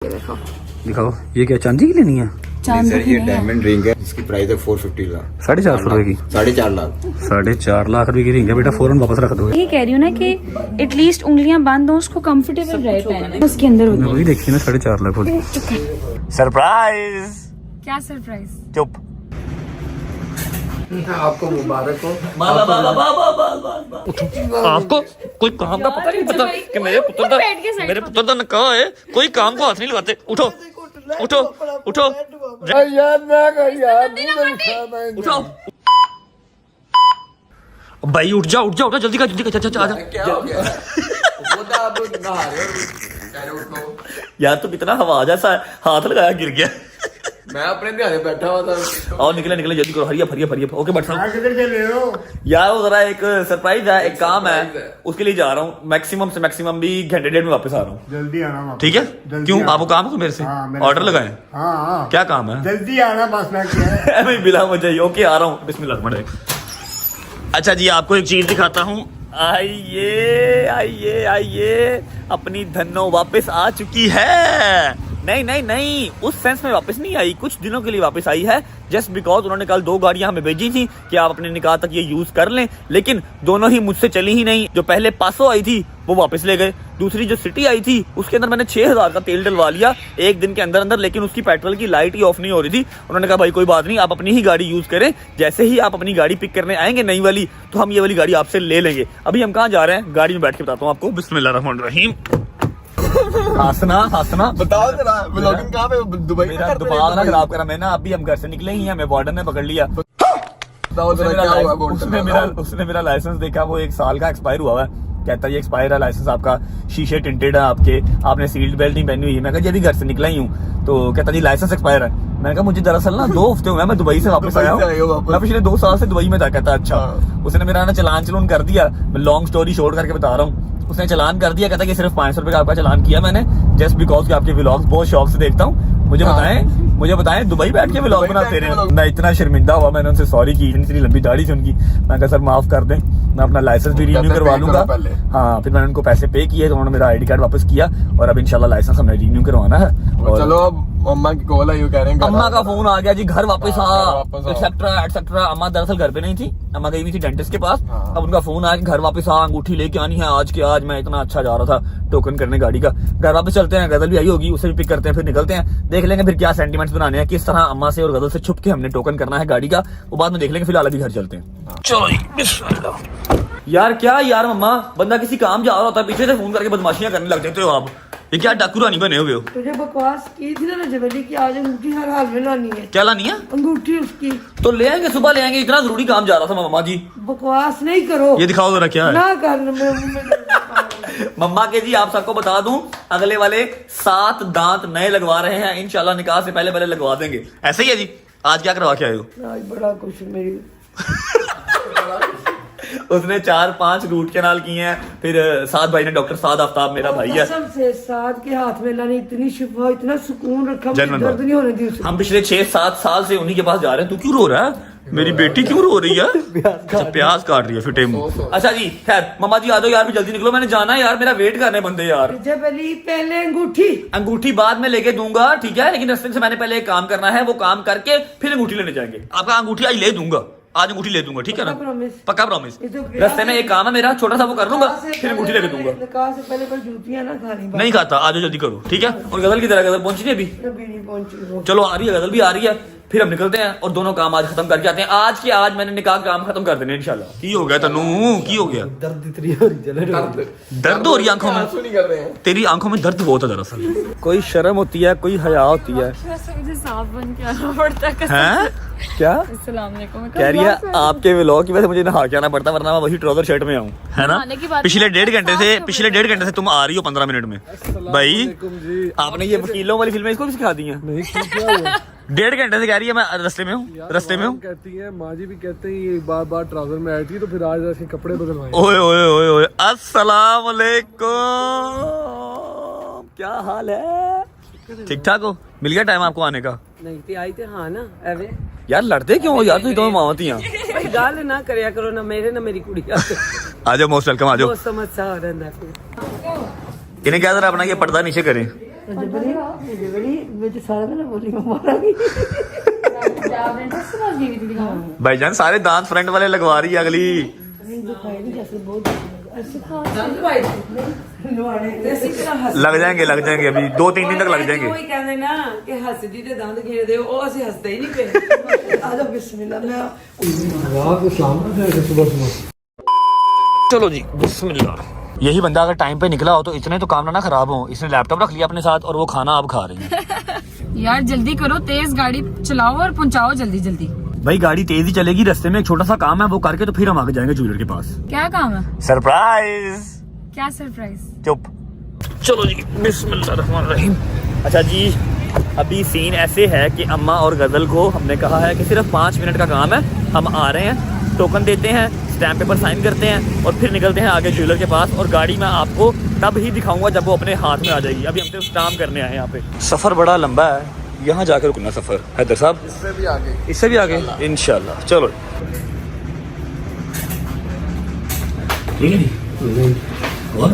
देखो दिखाओ, ये क्या चांदी की लेनी है? चांदी की ये नहीं है। डायमंड रिंग है जिसकी प्राइस है 450 लाख, 4.5 रुपए की। 4.5 लाख। 4.5 लाख रुपए की रिंग है बेटा, फौरन वापस रख दो। यही कह रही हूँ ना कि एटलीस्ट उंगलियां बांध दो, उसको कंफर्टेबल रहता है उसके अंदर मैं होती वही देखी ना, 4.5 लाख वाली। सरप्राइज। क्या सरप्राइज? चुप। आपको मुबारक हो। आपको कोई काम का पता नहीं पता कि मेरे पुत्र का निकाह है, कोई काम को हाथ नहीं लगाते। उठो उठो उठो यार उठो भाई, उठ जा उठ जा उठ जा, जल्दी कर जल्दी कर, आ जा। क्या हो गया? वो तो आप नहा रहे हो, कह रहे हो उठो। यार तू कितना हवा जैसा हाथ लगाया गिर गया। मैं अपने ध्यान में बैठा हुआ था। और निकले निकले जल्दी करो, हरिया हरिया हरिया। ओके बट किधर चल रहे हो? यार वो जरा एक सरप्राइज है, एक काम है, उसके लिए जा रहा हूँ। मैक्सिमम से मैक्सिमम भी घंटे डेढ़ में वापस आ रहा हूँ। जल्दी आना। ठीक है? क्यों आपको काम है मेरे से? ऑर्डर लगाए? हाँ क्या काम है? जल्दी आना बस। मैं क्या अभी मिला मुझे। ओके आ रहा हूँ, बिस्मिल्लाह। अच्छा जी, आपको एक चीज दिखाता हूँ। आइए आइए आइए, अपनी धन्नो वापस आ चुकी है। नहीं नहीं नहीं, उस सेंस में वापस नहीं आई, कुछ दिनों के लिए वापस आई है। जस्ट बिकॉज उन्होंने कल 2 गाड़ियां हमें भेजी थी कि आप अपने निकाह तक ये यूज कर लें, लेकिन दोनों ही मुझसे चली ही नहीं। जो पहले पासो आई थी वो वापस ले गए, दूसरी जो सिटी आई थी उसके अंदर मैंने 6000 का तेल डलवा लिया एक दिन के अंदर अंदर, लेकिन उसकी पेट्रोल की लाइट ही ऑफ नहीं हो रही थी। उन्होंने कहा भाई कोई बात नहीं, आप अपनी ही गाड़ी यूज करें, जैसे ही आप अपनी गाड़ी पिक करने आएंगे नई वाली, तो हम ये वाली गाड़ी आपसे ले लेंगे। अभी हम कहाँ जा रहे हैं, गाड़ी में बैठ के बताता हूँ आपको। बिस्मिल्लाहिर्रहमानिर्रहीम। हंसना बताओ जरा, व्लॉगिंग कहाँ पे? दुबई में मेरा करते दिमाग ना हैं? खराब करा। मैं ना अभी हम घर से निकले ही हैं, हमें वार्डन ने पकड़ लिया। बताओ जरा क्या हुआ? उसने मेरा लाइसेंस देखा, वो 1 साल का एक्सपायर हुआ है। कहता है ये एक्सपायर है लाइसेंस आपका, शीशे टिंटेड है आपके, आपने सीट बेल्ट नहीं पहनी हुई है। मैं कहा ये भी घर से निकला ही हूँ। तो कहता जी लाइसेंस एक्सपायर है। मैंने कहा मुझे दरअसल ना 2 हफ्ते हुए, मैं दुबई से वापस आया हूँ, मैं पिछले 2 साल से दुबई में था। कहता अच्छा। उसने मेरा ना चलान कर दिया। मैं लॉन्ग स्टोरी शॉर्ट करके बता रहा हूँ। उसने चलान कर दिया, कहता कि सिर्फ 500 रुपए का आपका चलान किया मैंने, जस्ट बिकॉज कि आपके व्लॉग्स बहुत शौक से देखता हूँ। मुझे बताएं दुबई बैठ के व्लॉग बनाते रहे। मैं इतना शर्मिंदा हुआ, मैंने उनसे सॉरी की, इतनी लंबी दाढ़ी थी उनकी। मैं कहा सर माफ कर दें, मैं अपना लाइसेंस भी रिन्यू करवा लूंगा। हाँ, फिर मैंने उनको पैसे पे किए, तो उन्होंने मेरा आईडी कार्ड वापस किया, और अब इंशाल्लाह लाइसेंस हमें रिन्यू करवाना है। और चलो अब अम्मा की कॉल आई, कह रहे हैं अम्मा का फोन आ गया जी, घर वापस आ वापस आओ। Etcetera etcetera. अम्मा दरअसल घर पे नहीं थी, अम्मा गई हुई थी डेंटिस्ट के पास। अब उनका फोन आया कि घर वापस आ, अंगूठी लेके आनी है आज के आज। मैं इतना अच्छा जा रहा था टोकन करने गाड़ी का। घर वापस चलते हैं, गजल भी आई होगी, उसे भी पिक करते हैं, फिर निकलते हैं, देख लेंगे फिर क्या सेंटीमेंट्स बनाने हैं, किस तरह अम्मा से और गजल से छुप के हमने टोकन करना है गाड़ी का, वो बाद में देख लेंगे। फिलहाल अभी घर चलते हैं। चलो यार क्या यार मम्मा, बंदा किसी काम जा रहा होता है, पीछे से फोन करके बदमाशियां करने लग जाते हो आप। ये क्या डाकू रानी बने हुए हो? तुझे बकवास की थी ना रजबली की, आज अंगूठी हर हाल में लानी है। क्या लानी है? अंगूठी उसकी। तो ले आएंगे, सुबह ले आएंगे, इतना जरूरी काम जा रहा था मम्मा जी। बकवास नहीं करो, ये दिखाओ जरा क्या है। ना कर मम्मा के जी आप सबको बता दूं, अगले वाले 7 दांत नए लगवा रहे हैं, इंशाल्लाह निकाह से पहले लगवा देंगे। ऐसे ही है जी। आज क्या करवा के आए हो? आज बड़ा कुछ मेरी उसने 4-5 रूट कैनाल किए हैं, फिर साद भाई ने, डॉक्टर साद आफ्ताब मेरा भाई है, सबसे साथ के हाथ में लानी, इतनी शिफा, इतना सुकून रखा, मुझे जनरल दर्द नहीं होने दी उसे। हम पिछले 6-7 साल से उन्हीं के पास जा रहे हैं। तू क्यों रो रहा है? मेरी बेटी क्यों रो रही है? प्याज काट रही है फिटे मुंह। अच्छा जी खैर, मम्मा जी आ जाओ यार, भी जल्दी निकलो, मैंने जाना है यार, मेरा वेट करने बंदे यार। रजबली पहले अंगूठी। अंगूठी बाद में लेके दूंगा, ठीक है, लेकिन रस्ते से मैंने पहले एक काम करना है, वो काम करके फिर अंगूठी लेने जाएंगे। आपका अंगूठी आज ले दूंगा, आज अंगूठी ले दूंगा, ठीक है ना? पक्का प्रॉमिस। रस्ते में एक काम है मेरा छोटा सा, वो कर लूंगा, फिर अंगूठी लेके दूंगा। निकाह से पहले कोई जूतियां ना खानी। नहीं खाता, आज जल्दी करो, ठीक है? और गजल की तरह, गजल पहुंची नहीं अभी? नहीं पहुंची। चलो आ रही है, गजल भी आ रही है, फिर हम निकलते हैं और दोनों काम आज खत्म करके आते हैं। आज के आज मैंने निकाह काम खत्म कर देने इंशाल्लाह। की हो गया तनु, की हो गया? दर्द इतनी हो रही है, दर्द हो रही है आंखों में? नहीं कर रहे हैं। तेरी आंखों में दर्द बहुत है दरअसल। कोई शर्म होती है, कोई हया होती है। मुझे साफ बन के आना पड़ता है। हैं? क्या अस्सलाम वालेकुम। कह रही है? आपके व्लॉग की वजह से मुझे नहा के आना पड़ता, वरना मैं वही ट्राउजर शर्ट में आऊँ, है ना? पिछले 1.5 घंटे से तुम आ रही हो 15 मिनट में। भाई आपने ये वकीलों वाली फिल्में इसको भी सिखा दी हैं? 1.5 घंटे से कह रही है मैं रस्ते में हूँ। कहती है माँ जी भी कहते हैं ये बार ट्राउजर में आई थी, तो फिर आज ऐसे कपड़े बदलवाए। ओए ओए ओए ओए, अस्सलाम वालेकुम, क्या हाल है? ठीक ठाक हो? मिल गया टाइम आपको आने का? नहीं थी आई थे। हाँ ना एवे यार लड़ते क्यों हो यार, तुम तो मावती हैं। भाई गाल ना करया करो ना मेरे ना मेरी कुड़ी। आ जाओ, मोस्ट वेलकम, आ जाओ। बहुत समझ सा हो रहा है। इन्हें क्या जरा अपना ये पर्दा नीचे करें। बड़ी मुझे सारा दिन बोली मारांगी। भाईजान सारे दांत फ्रंट वाले लगवा रही है अगली। लग जाएंगे अभी 2-3 दिन तक लग जाएंगे। वही कहते ना कि हंसदी ते दंद घेरदे ओ असि हंसदे ही नहीं पे। आ जाओ बिस्मिल्लाह मैं रात इस्लाम है सुबह। चलो जी बिस्मिल्लाह। यही बंदा अगर टाइम पे निकला हो तो इतने तो काम ना खराब हो। इसने लैपटॉप रख लिया अपने साथ और वो खाना आप खा रही है। यार जल्दी करो, तेज गाड़ी चलाओ और पहुंचाओ जल्दी जल्दी। भाई गाड़ी तेज ही चलेगी, रास्ते में एक छोटा सा काम है वो करके तो फिर हम आगे जाएंगे ज्वेलर के पास। क्या काम है? सरप्राइज। क्या सरप्राइज? चुप। चलो जी बिस्मिल्लाहिर्रहमानिर्रहीम। अच्छा जी अभी सीन ऐसे है कि अम्मा और गजल को हमने कहा है कि सिर्फ 5 मिनट का काम है, हम आ रहे हैं, टोकन देते हैं, स्टैम्प पेपर साइन करते हैं और फिर निकलते हैं आगे ज्वेलर के पास। और गाड़ी मैं आपको तब ही दिखाऊंगा जब वो अपने हाथ में आ जाएगी। अभी हम सिर्फ स्टाम्प करने आए हैं यहाँ पे। सफ़र बड़ा लंबा है, यहाँ जाकर रुकना सफ़र। हैदर साहब इससे भी आगे इंशाल्लाह। चलो ठीक है जी। और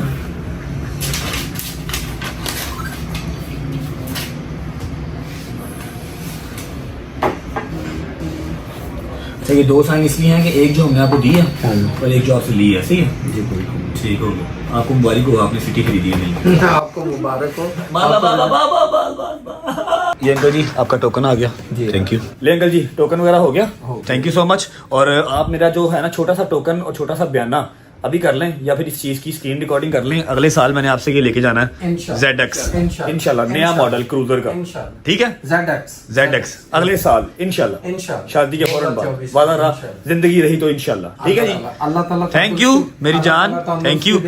अच्छा ये 2 साइन इसलिए हैं कि एक जो हमने आपको दी है और एक जो आपसे ली है, सही है जी। ठीक हो गया, आपको मुबारक हो, आपने सिटी खरीदी है नहीं। आपको मुबारक हो। ये अंकल जी आपका टोकन आ गया जी, थैंक यू। ले अंकल जी टोकन वगैरह हो गया, थैंक यू सो मच। और आप मेरा जो है ना छोटा सा टोकन और छोटा सा बयाना अभी कर लें या फिर इस चीज की स्क्रीन रिकॉर्डिंग कर लें। अगले साल मैंने आपसे ये लेके जाना है ZX इंशाल्लाह, नया मॉडल क्रूजर का, ठीक है ZX अगले साल इंशाल्लाह, शादी के फौरन बाद, वादा रहा, जिंदगी रही तो इंशाल्लाह, ठीक है जी। अल्लाह ताला थैंक यू मेरी जान, थैंक यू।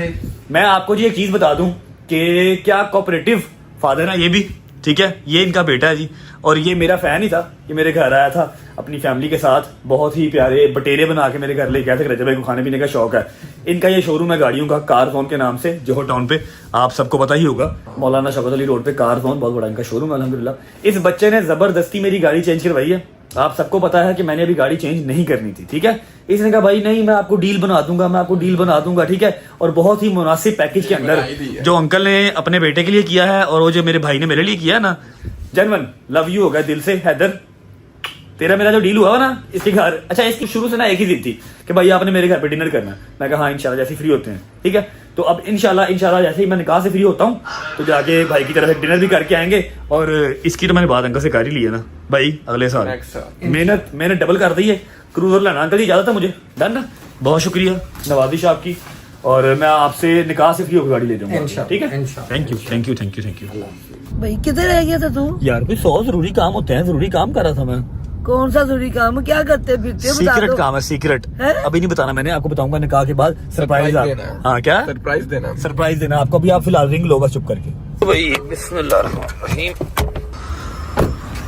मैं आपको जी एक चीज बता दूं कि क्या कोऑपरेटिव फादर है ये भी, ठीक है। ये इनका बेटा है जी और ये मेरा फैन ही था, ये मेरे घर आया था अपनी फैमिली के साथ, बहुत ही प्यारे बटेरे बना के मेरे घर लेके आए थे। रजब भाई को खाने पीने का शौक है। इनका ये शोरूम है गाड़ियों का, कार जोन के नाम से, जोहर टाउन पे, आप सबको पता ही होगा, मौलाना शौकत अली रोड पे कार जोन, बहुत बड़ा इनका शोरूम है अल्हम्दुलिल्लाह। इस बच्चे ने जबरदस्ती मेरी गाड़ी चेंज करवाई है। आप सबको पता है कि मैंने अभी गाड़ी चेंज नहीं करनी थी, ठीक है। इसने कहा भाई नहीं मैं आपको डील बना दूंगा, मैं आपको डील बना दूंगा, ठीक है। और बहुत ही मुनासिब पैकेज के अंदर जो अंकल ने अपने बेटे के लिए किया है और वो जो मेरे भाई ने मेरे लिए किया है ना, जनवन लव यू हो गया दिल से। हैदर तेरा मेरा जो डील हुआ ना इसके घर, अच्छा इसकी शुरू से ना एक ही जिद थी कि भाई आपने मेरे घर पे डिनर करना है। मैं कहा हाँ इंशाल्लाह जैसे फ्री होते हैं, ठीक है। तो अब इंशाल्लाह जैसे ही मैं निकाह से फ्री होता हूँ तो जाके भाई की तरफ डिनर भी करके आएंगे। और इसकी तो मैंने बात अंकल से कर ही ली है ना भाई, अगले साल मेहनत मैंने डबल कर दी है। क्रूजर लेना अंकल जी इजाजत है मुझे, डन ना। बहुत शुक्रिया नवाजिश आपकी, और मैं आपसे निकाह से फ्री होकर गाड़ी ले जाऊंगा, ठीक है। Thank you thank you thank you thank you. भाई किधर रह गया था तू? यार कोई 100 जरूरी काम होते हैं, जरूरी काम कर रहा था मैं। कौन सा जरूरी काम? क्या करते फिरते? सीक्रेट काम है, सीक्रेट अभी नहीं बताना मैंने, आपको बताऊंगा निकाह के बाद। सरप्राइज हाँ क्या सरप्राइज देना आपको। अभी आप फिलहाल रिंग लो बस चुप करके भाई। बिस्मिल्लाहिर्रहमानिर्रहीम।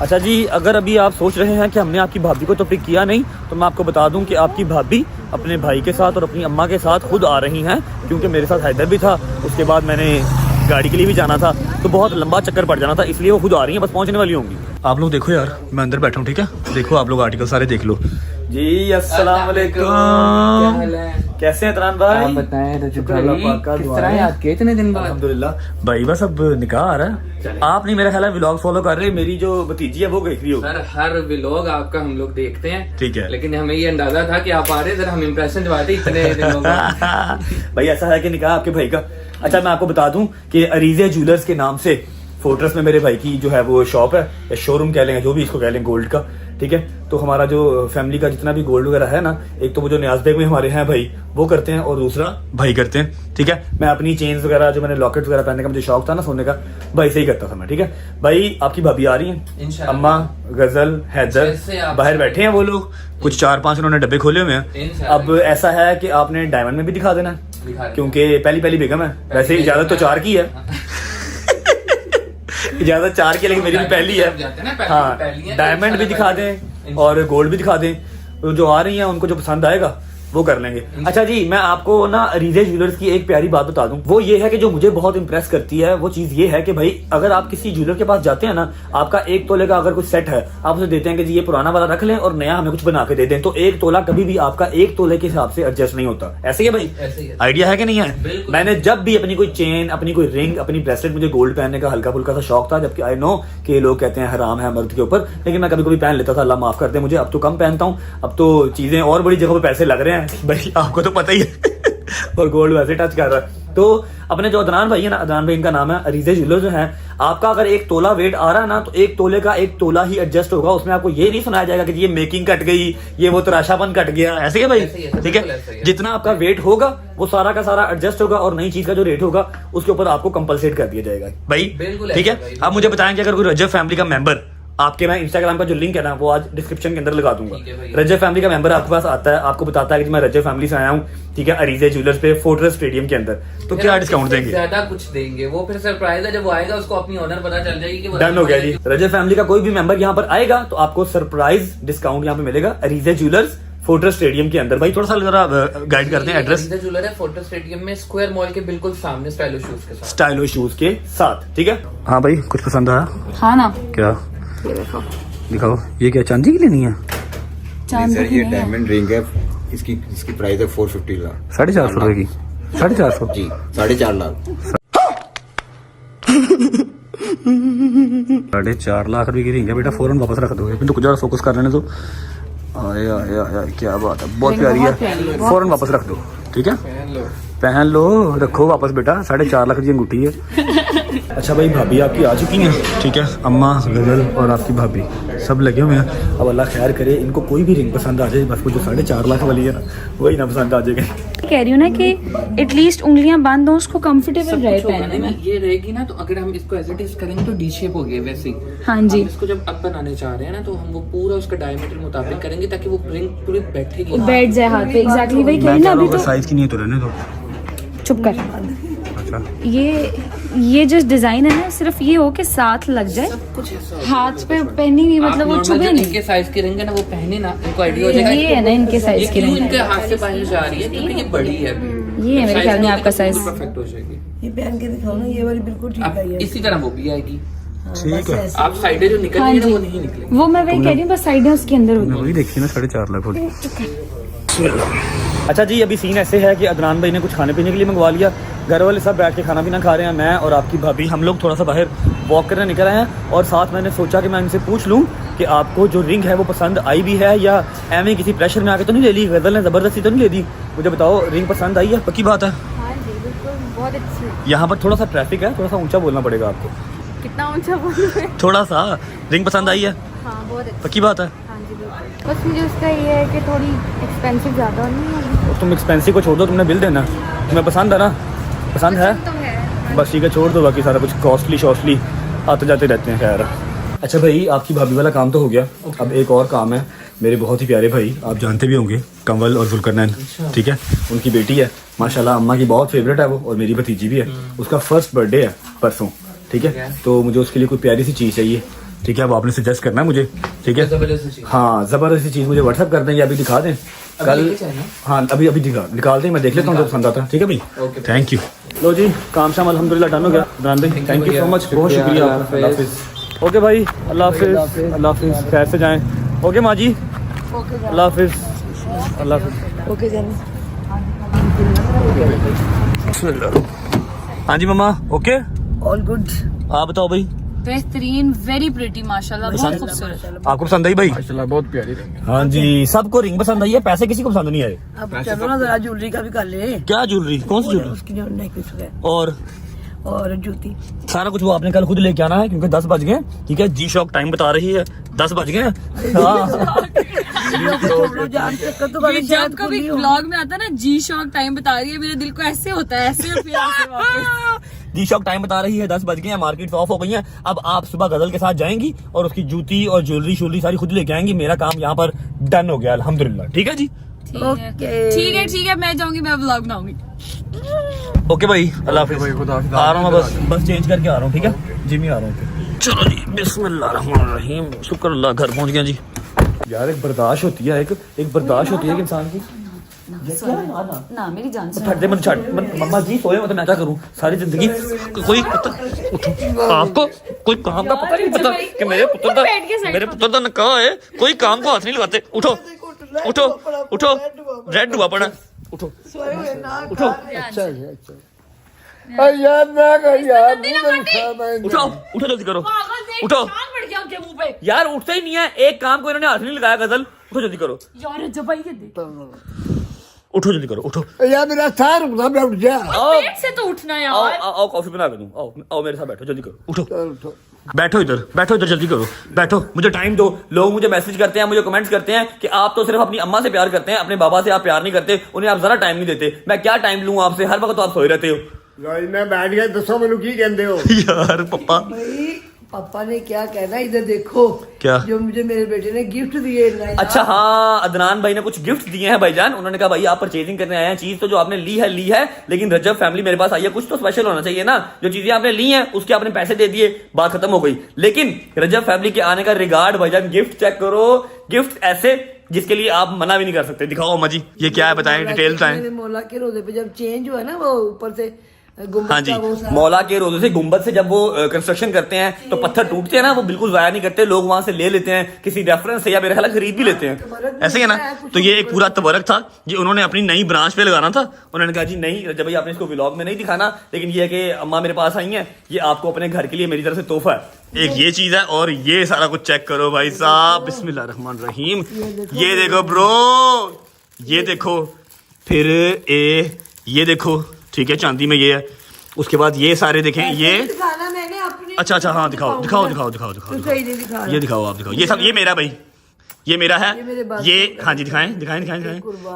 अच्छा जी अगर अभी आप सोच रहे हैं कि हमने आपकी भाभी को तो पिक किया नहीं, तो मैं आपको बता दूं कि आपकी भाभी अपने भाई के साथ और अपनी अम्मा के साथ खुद आ रही हैं, क्योंकि मेरे साथ हैदर भी था, उसके बाद मैंने गाड़ी के लिए भी जाना था, तो बहुत लंबा चक्कर पड़ जाना था, इसलिए वो खुद आ रही हैं, बस पहुंचने वाली होंगी। आप लोग देखो यार, मैं अंदर बैठा हूँ, ठीक है। देखो आप लोग आर्टिकल सारे देख लो जी। अस्सलाम वालेकुम, कैसे हैं तरान भाई? आप बताएं रजब भाई किस तरह याद किए इतने दिन बाद? अल्हम्दुलिल्लाह भाई, बस अब निकाह आ रहा है। आप नहीं मेरा ख्याल है व्लॉग फॉलो कर रहे, मेरी जो भतीजी है वो देख रही हो। सर हर व्लॉग आपका हम लोग देखते हैं, ठीक है, लेकिन हमें ये अंदाजा था कि आप आ रहे, जरा हम इम्प्रेशन दिवाते इतने दिनों बाद। भाई ऐसा है कि निकाह आपके भाई का। अच्छा मैं आपको बता दूं कि अरीज़ा ज्वेलर्स के नाम से फोर्ट्रेस में मेरे भाई की जो है वो शॉप है, या शोरूम कह लेंगे, जो भी इसको कह लें, गोल्ड का, ठीक है। तो हमारा जो फैमिली का जितना भी गोल्ड वगैरह है ना, एक तो वो जो न्याज बेग में हमारे हैं भाई वो करते हैं, और दूसरा भाई करते हैं, ठीक है। मैं अपनी चेन्स वगैरह जो मैंने लॉकेट वगैरह पहनने का मुझे शौक था ना सोने का, भाई से ही करता था मैं, ठीक है। भाई आपकी भाभी आ रही है, अम्मा गजल हैदर बाहर बैठे हैं, वो लोग कुछ 4-5 उन्होंने डब्बे खोले हुए हैं। अब ऐसा है कि आपने डायमंड में भी दिखा देना है, क्योंकि पहली बेगम है, वैसे इजाजत तो 4 की है। इजाजत 4 की, लेकिन मेरी भी पहली है। हाँ डायमंड भी दिखा दें और गोल्ड भी दिखा दें, तो जो आ रही हैं उनको जो पसंद आएगा वो कर लेंगे। अच्छा जी, मैं आपको ना अरीजे ज्वेलर्स की एक प्यारी बात बता दूं, वो ये है कि जो मुझे बहुत इंप्रेस करती है वो चीज ये है कि भाई अगर आप किसी ज्वेलर के पास जाते हैं ना, आपका 1 तोले का अगर कुछ सेट है, आप उसे देते हैं कि जी ये पुराना वाला रख लें और नया हमें कुछ बना के दे दें, तो 1 तोला कभी भी आपका 1 तोले के हिसाब से एडजस्ट नहीं होता। ऐसे ही है भाई, ऐसे ही है। आइडिया है कि नहीं है? मैंने जब भी अपनी कोई चेन, अपनी कोई रिंग, अपनी ब्रेसलेट, मुझे गोल्ड पहनने का हल्का फुल्का सा शौक था, जबकि आई नो कि ये लोग कहते हैं हराम है मर्द के ऊपर, लेकिन मैं कभी कभी पहन लेता था, अल्लाह माफ कर दे मुझे। अब तो कम पहनता हूँ, अब तो चीजें और बड़ी जगह पे पैसे लग रहे हैं भाई, आपको तो पता ही है और गोल्ड वैसे टच कर रहा है। तो अपने जो अदनान भाई है ना, अदनान भाई इनका नाम है, अरीजे ज्वेलर्स जो है, आपका अगर 1 तोला वेट आ रहा है ना, तो 1 तोले का 1 तोला ही एडजस्ट होगा। उसमें आपको ये नहीं सुनाया जाएगा कि ये मेकिंग कट गई, ये वो तराशापन कट गया, ऐसे है भाई, ठीक है। जितना आपका वेट होगा वो सारा का सारा एडजस्ट होगा और नई चीज का जो रेट होगा उसके ऊपर आपको कंपलसेट कर दिया जाएगा भाई, ठीक है। आप मुझे बताएं कि अगर कोई रजब फैमिली का मेंबर आपके, मैं इंस्टाग्राम का जो लिंक है ना वो आज डिस्क्रिप्शन के अंदर लगा दूंगा, रजब फैमिली का मेंबर आपके पास आता है, आपको बताता है कि मैं रजब फैमिली से आया हूँ, ठीक है, अरीजे ज्वेलर्स पे फोर्ट्रेस स्टेडियम के अंदर, तो क्या डिस्काउंट देंगे? ज्यादा कुछ देंगे, वो फिर सरप्राइज है, जब वो आएगा उसको अपनी ऑनर पता चल जाएगी कि डन हो गया जी। रजब फैमिली का कोई भी मेंबर यहाँ पर आएगा तो आपको सरप्राइज डिस्काउंट यहाँ पे मिलेगा अरीजे ज्वेलर्स फोर्ट्रेस स्टेडियम के अंदर। भाई थोड़ा सा जरा गाइड करते हैं एड्रेस। ज्वेलर है फोर्ट्रेस स्टेडियम में, स्क्वायर मॉल के बिल्कुल सामने, स्टाइलो शूज के साथ। स्टाइलो शूज के साथ, ठीक है। हाँ भाई, कुछ पसंद आया? हाँ ना, क्या? ये देखो, दिखाओ, ये क्या चांदी की लेनी है? चांदी सर की ये नहीं है। डायमंड रिंग है, इसकी प्राइस है 450 लाख। 450 रुपए की? 450 जी 4.5 लाख। 4.5 लाख रुपए की रिंग है बेटा, फौरन वापस रख दो, तो कुछ जरा फोकस कर लेने दो। आया आया आया, क्या बात है, बहुत प्यारी है, फौरन वापस रख दो, ठीक है, पहन लो, रखो वापस बेटा, 4.5 लाख की अंगूठी है। अच्छा भाई, भाभी आपकी आ चुकी हैं, ठीक है, अम्मा, गजल और आपकी भाभी सब लगे हुए हैं। अब अल्लाह खैर करे, इनको कोई भी रिंग पसंद आ जाए, बस वो जो 4.5 लाख वाली है ना वही ना पसंद आ जाएगा। कह रही हूँ ना कि एटलीस्ट उंगलियां बांध दो, उसको कंफर्टेबल रहे पहनने में। ये रहेगी ना, तो अगर हम इसको एज इट इज करेंगे तो डी शेप हो गया वैसे ही। हाँ जी, हम इसको जब अब बनाने चाह रहे हैं ना, तो हम वो पूरा उसका डायमीटर मुताबिक करेंगे ताकि वो रिंग पूरी बैठेगी, बैठ जाए हाथ पे। एग्जैक्टली वही कह रही ना, अभी तो साइज की नहीं है तो रहने दो। चुप कर। अच्छा, ये जो डिजाइन है ना, सिर्फ ये हो के साथ लग जाए, कुछ ऐसा हाथ पे पहनी हुई, मतलब वो चुभे नहीं। इनके साइज की रिंग है ना, वो पहने ना, इनको आइडिया हो जाएगा ये है ना इनके साइज की क्यों रिंग, इनके हाथ से बाहर जा रही है, क्योंकि ये बड़ी है अभी। ये है मेरे ख्याल में आपका साइज। परफेक्ट हो जाएगी। ये पहन के दिखाओ ना, ये वाली बिल्कुल ठीक है। ये इसी तरह वो भी आएगी। ठीक है, आप साइडें जो निकल हाँ रही है जी, ना, वो नहीं निकलेगी। वो मैं वही कह रही हूँ, बस साइडें उसके अंदर होगी। वही देखिए ना, 4.5 लाख वाली। अच्छा जी, अभी सीन ऐसे है कि अदनान भाई ने कुछ खाने पीने के लिए मंगवा लिया, घर वाले सब बैठ के खाना पीना खा रहे हैं, मैं और आपकी भाभी हम लोग थोड़ा सा बाहर वॉक करने निकल आए हैं, और साथ मैंने सोचा कि मैं इनसे पूछ लूं कि आपको जो रिंग है वो पसंद आई भी है या एवं किसी प्रेशर में आके तो नहीं ले ली, गजल ने ज़बरदस्ती तो नहीं ले दी? मुझे बताओ, रिंग पसंद आई है? पक्की बात है? हाँ जी, बिल्कुल, बहुत अच्छी। यहाँ पर थोड़ा सा ट्रैफिक है, थोड़ा सा ऊंचा बोलना पड़ेगा आपको। कितना ऊंचा बोल रहे हैं? थोड़ा सा। रिंग पसंद आई है? हाँ, बहुत अच्छी। पक्की बात है? हाँ जी, बिल्कुल। बस मुझे उसका ये है कि थोड़ी एक्सपेंसिव ज़्यादा नहीं है। और तुम एक्सपेंसिव को छोड़ दो, तुमने बिल देना, तुम्हें पसंद है ना? पसंद है? तो है। बस ठीक है, छोड़ दो, बाकी सारा कुछ कॉस्टली शॉस्टली आते जाते रहते हैं। खैर, अच्छा भाई, आपकी भाभी वाला काम तो हो गया, अब एक और काम है। मेरे बहुत ही प्यारे भाई, आप जानते भी होंगे, कंवल और जुल्करनैन, ठीक है, उनकी बेटी है माशाल्लाह, अम्मा की बहुत फेवरेट है वो, और मेरी भतीजी भी है। उसका फर्स्ट बर्थडे है परसों, ठीक है, तो मुझे उसके लिए कोई प्यारी सी चीज़ चाहिए, ठीक है। अब आपने सजेस्ट करना है मुझे, ठीक है। हाँ, ज़बरदस्ती चीज़ मुझे व्हाट्सअप कर दें या अभी दिखा दें कल। हाँ, अभी निकाल दें, मैं देख लेता हूँ जो पसंद आता है, ठीक है भाई। Thank you. लो जी, काम शाम अल्हम्दुलिल्लाह डन हो गया। अदनान भाई, थैंक यू सो मच, बहुत शुक्रिया आपका। अल्लाह हाफिज़। ओके भाई, अल्लाह हाफिज़, अल्लाह हाफिज़, खैर से जाएँ। ओके माँ जी, अल्लाह हाफिज़, अल्लाह हाफिज़। ओके जान। हाँ जी मम्मा, ओके, ऑल गुड। आप बताओ भाई। बेहतरीन, वेरी प्रिटी, माशाल्लाह, बहुत खूबसूरत। आपको पसंद आई भाई? माशाल्लाह बहुत प्यारी रिंग है। हाँ जी, सबको रिंग पसंद आई है, पैसे किसी को पसंद नहीं आए। अब चलो ना जरा ज्वेलरी का भी कर ले। क्या ज्वेलरी? कौन सी ज्वेलरी? उसकी जो नेकलेस है और जूती, सारा कुछ वो आपने कल खुद लेके आना है, क्योंकि 10 बज गए, ठीक है। जी शॉक टाइम बता रही है, 10 बज गए। हाँ, ये जब कभी व्लॉग में आता है ना, जी शॉक टाइम बता रही है, मेरे दिल को ऐसे होता है, ऐसे और फिर ऐसे वापस। जी शॉक टाइम बता रही है, 10 बज गए हैं, मार्केट ऑफ हो गई है। अब आप सुबह गजल के साथ जाएंगी और उसकी जूती और ज्वेलरी सारी खुद लेके आएंगी। मेरा काम यहाँ पर डन हो गया अल्हम्दुलिल्लाह, ठीक है जी। ठीक है, मैं जाऊंगी, मैं व्लॉग बनाऊंगी। ओके भाई, अल्लाह हाफिज़। भाई खुदा हाफिज़। आ रहा हूँ मैं, बस चेंज करके आ रहा हूँ, ठीक है जी, मैं आ रहा हूँ। चलो जी, बिस्मिल्लाहिर्रहमानिर्रहीम, शुक्र अल्लाह, घर पहुँच गया जी। यार एक बर्दाश्त होती है, एक बर्दाश्त होती है कि इंसान की। ना मेरी जान से छट दे मन छट मम्मा जी सोए मतलब मैं क्या करूं सारी जिंदगी कोई आपको कोई काम का पता नहीं पता कि मेरे पुत्र का निकाह है कोई काम को हाथ नहीं लगाते उठो उठो उठो रेड हुआ पड़ा उठो उठो यार मैं यार उठो उठो जल्दी करो उठो यार उठते ही नहीं है एक काम को इन्होंने हाथ नहीं लगाया गजल उठो जल्दी करो यार जब भाई के उठो जल्दी करो उठो यार मेरा सार मैं उठ जा पेट से तो उठना आओ यार आओ कॉफी बना के दूं आओ आओ मेरे साथ बैठो जल्दी करो उठो बैठो इधर जल्दी करो बैठो मुझे टाइम दो लोग मुझे मैसेज करते हैं मुझे कमेंट्स करते हैं कि आप तो सिर्फ अपनी अम्मा से प्यार करते हैं अपने बाबा से आप प्यार नहीं करते उन्हें आप जरा टाइम नहीं देते मैं क्या टाइम लूं आपसे हर वक्त तो आप सोए रहते हो मैं बैठ गया दसो मैनू की कहते हो यार पापा भाई पापा ने क्या कहना इधर देखो क्या? जो मुझे मेरे बेटे ने गिफ्ट दिए ना अच्छा हाँ अदनान भाई ने कुछ गिफ्ट दिए हैं भाईजान उन्होंने कहा भाई आप परचेजिंग करने आए हैं चीज तो जो आपने ली है लेकिन रजब फैमिली मेरे पास आई है कुछ तो स्पेशल होना चाहिए ना जो चीजें आपने ली हैं उसके आपने पैसे दे दिए बात खत्म हो गई लेकिन रजब फैमिली के आने का रिगार्ड भाईजान गिफ्ट चेक करो गिफ्ट ऐसे जिसके लिए आप मना भी नहीं कर सकते दिखाओ अम्मा जी ये क्या है बताएं डिटेल बताएं मौला के रोजे पे जब चेंज हुआ ना वो ऊपर से गुम्बद हाँ जी का वो सारा- मौला के रोजे से गुम्बद से जब वो कंस्ट्रक्शन करते हैं तो पत्थर टूटते हैं ना वो बिल्कुल जाया नहीं करते लोग वहां से ले लेते हैं किसी रेफरेंस से या मेरे ख्याल खरीद भी लेते हैं ऐसे ही है ना तो ये एक पूरा तबरक था ये उन्होंने अपनी नई ब्रांच पे लगाना था उन्होंने कहा जी नहीं जब भाई आपने इसको व्लॉग में नहीं दिखाना लेकिन ये है कि अम्मा मेरे पास आई हैं ये आपको अपने घर के लिए मेरी तरफ से तोहफा है एक ये चीज है और ये सारा कुछ चेक करो भाई साहब बिस्मिल्लाहिर्रहमानिर्रहीम ये देखो ब्रो ये देखो फिर ये देखो ठीक है चांदी में ये है उसके बाद ये सारे देखें ये दिखाना मैंने अपने अच्छा हाँ दिखाओ तू सही नहीं दिखा ये दिखाओ आप दिखाओ ये सब ये मेरा भाई ये मेरा है ये मेरे बाप ये हाँ जी दिखाएं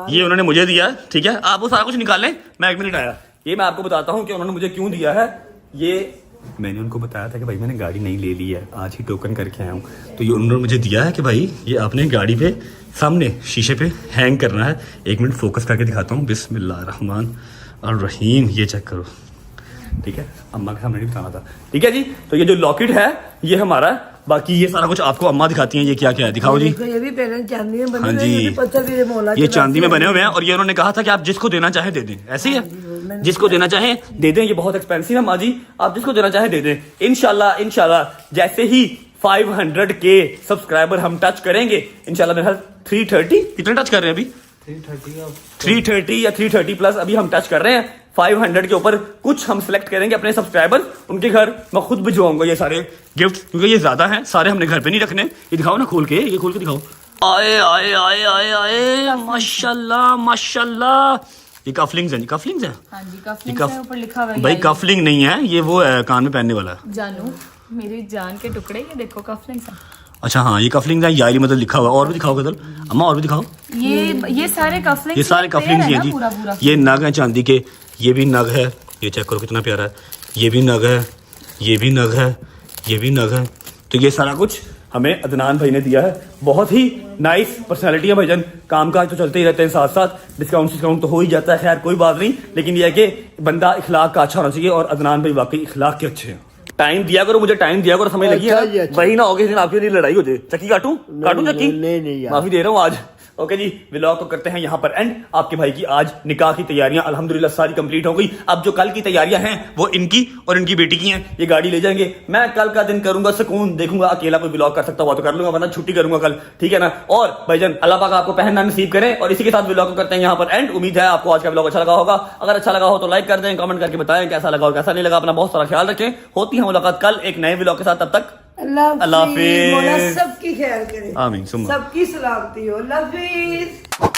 ये उन्होंने मुझे दिया ठीक है आप वो सारा कुछ निकाल लें मैं 1 मिनट आया ये मैं आपको बताता हूँ कि उन्होंने मुझे क्यों दिया है ये मैंने उनको बताया था कि भाई मैंने गाड़ी नहीं ले ली है आज ही टोकन करके आया हूँ तो ये उन्होंने मुझे दिया है कि भाई ये आपने गाड़ी पे सामने शीशे पे हैंग करना है 1 मिनट फोकस करके दिखाता हूँ बिस्मिल्लाहिर्रहमानिर्रहीम ये चेक करो ठीक है अम्मा के सामने नहीं बताना था ठीक है जी तो ये जो लॉकेट है ये हमारा बाकी ये सारा कुछ आपको अम्मा दिखाती हैं ये क्या क्या है दिखाओ जी ये भी पेरेंट चांदी में बने हाँ हुए हैं, ये भी पत्थर भी मौला जी ये के चांदी में रास्ते बने हुए हैं और ये उन्होंने कहा था कि आप जिसको देना चाहे दे दें ऐसे ही है जिसको देना चाहे दे दें ये बहुत एक्सपेंसिव है माँ जी आप जिसको देना चाहे दे दें इंशाल्लाह जैसे ही 500 के सब्सक्राइबर हम टच करेंगे इंशाल्लाह मेरे ख्याल 330 कितने टच कर रहे हैं अभी 330 या 330 प्लस अभी हम टच कर रहे हैं 500 के ऊपर कुछ हम सिलेक्ट करेंगे अपने सब्सक्राइबर उनके घर मैं खुद भिजवाऊंगा ये सारे गिफ्ट क्योंकि ये ज्यादा हैं सारे हमने घर पे नहीं रखने ये दिखाओ ना खोल के ये खोल के दिखाओ आए आए आए आए आए माशाल्लाह माशाल्लाह ये कफलिंग्स हैं कफलिंग्स हैं हाँ जी कफलिंग से ऊपर लिखा हुआ है भाई कफलिंग नहीं है ये वो है कान में पहनने वाला जानू मेरी जान के टुकड़े ये देखो कफलिंग से अच्छा हाँ ये कफलिंग है यारी मतलब लिखा हुआ है और भी दिखाओ गजल अम्मा और भी दिखाओ ये सारे कफलिंग ये सारे कफलिंग्स हैं पूरा जी ये नग है चांदी के ये भी नग है ये चेक करो कितना प्यारा है ये भी नग है ये भी नग है ये भी नग है तो ये सारा कुछ हमें अदनान भाई ने दिया है बहुत ही नाइस पर्सनालिटी है भाईजान काम काज तो चलते ही रहते हैं साथ साथ डिस्काउंट तो हो ही जाता है खैर कोई बात नहीं लेकिन यह है कि बंदा इखलाक का अच्छा होना चाहिए और अदनान भाई वाकई इखलाक के अच्छे हैं टाइम दिया करो मुझे टाइम दिया करो समझ लगी है वही ना हो किसी दिन आपके लिए लड़ाई हो जाए चक्की काटूं चक्की नहीं माफी दे रहा हूँ आज ओके जी व्लॉग को करते हैं यहाँ पर एंड आपके भाई की आज निकाह की तैयारियां अल्हम्दुलिल्लाह सारी कंप्लीट हो गई अब जो कल की तैयारियां हैं वो इनकी और इनकी बेटी की हैं ये गाड़ी ले जाएंगे मैं कल का दिन करूंगा सुकून देखूंगा अकेला कोई व्लॉग कर सकता हुआ तो कर लूंगा वरना छुट्टी करूंगा कल ठीक है ना और भाईजान अल्लाह पाक आपको पहनना नसीब करें और इसी के साथ व्लॉग को करते हैं यहाँ पर एंड उम्मीद है आपको आज का व्लॉग अच्छा लगा होगा अगर अच्छा लगा हो तो लाइक कर दें कमेंट करके बताएं कैसा लगा और कैसा नहीं लगा अपना बहुत सारा ख्याल रखें होती है मुलाकात कल एक नए व्लॉग के साथ तब तक अल्लाह हाफिज। मौला सबकी खैर करे आमीन सुम्मा सबकी सलामती हो अल्लाह हाफिज।